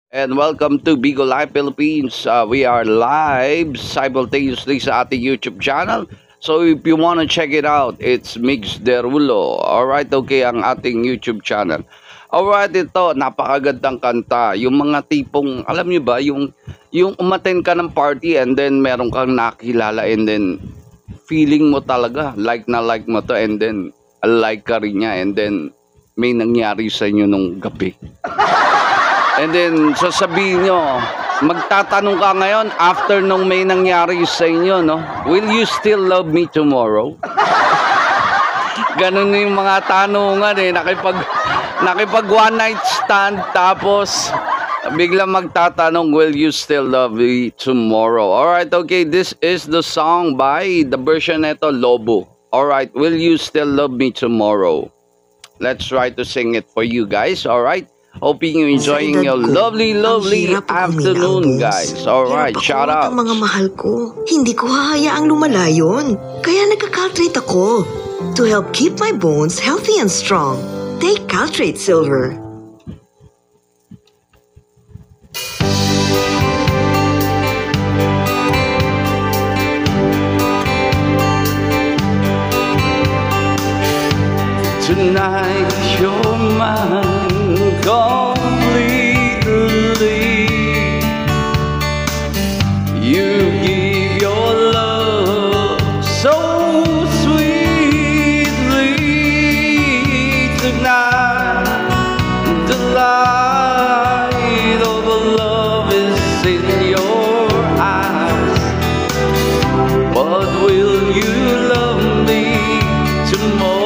And welcome to Bigo Live Philippines. We are live simultaneously sa ating YouTube channel. So if you want to check it out, it's Mix Derulo. Alright, okay, ang ating YouTube channel. Alright, ito, napakagandang kanta. Yung mga tipong, alam nyo ba, yung umattend ka ng party and then meron kang nakilala and then feeling mo talaga, like na like mo to and then like ka rin niya and then may nangyari sa inyo nung gabi. And then, sasabihin nyo, magtatanong ka ngayon after nung may nangyari sa inyo, no? Will you still love me tomorrow? Ganun yung mga tanungan eh. Nakipag one night stand tapos biglang magtatanong, will you still love me tomorrow? Alright, okay, this is the song by the version neto, Lobo. Alright, will you still love me tomorrow? Let's try to sing it for you guys, alright? Hoping you enjoying your lovely afternoon, guys. Alright, shout out. Ang mga mahal ko, hindi ko hahayaang lumalayon. Kaya nagka-Caltrate ako to help keep my bones healthy and strong. Take Caltrate Silver. Tonight you're mine completely. You give your love so sweetly. Tonight the light of love is in your eyes. But will you love me tomorrow?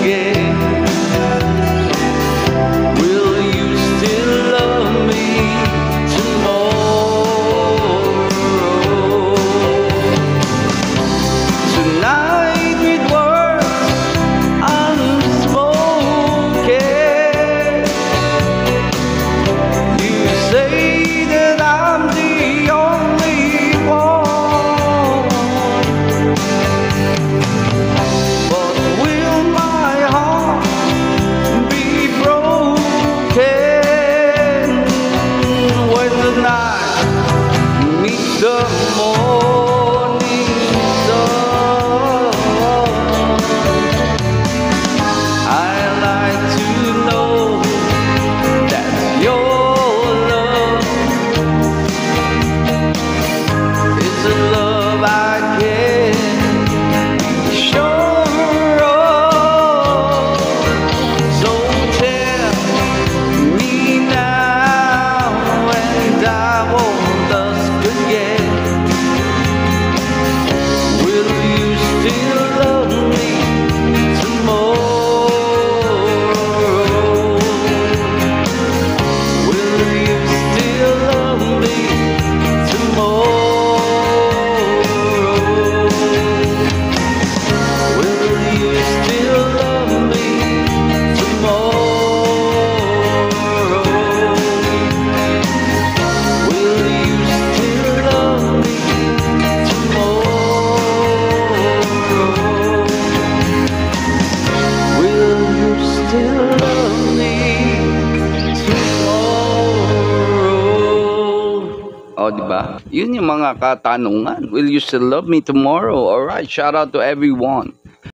Again. Yun yung mga katanungan. Will you still love me tomorrow? Alright, shout out to everyone.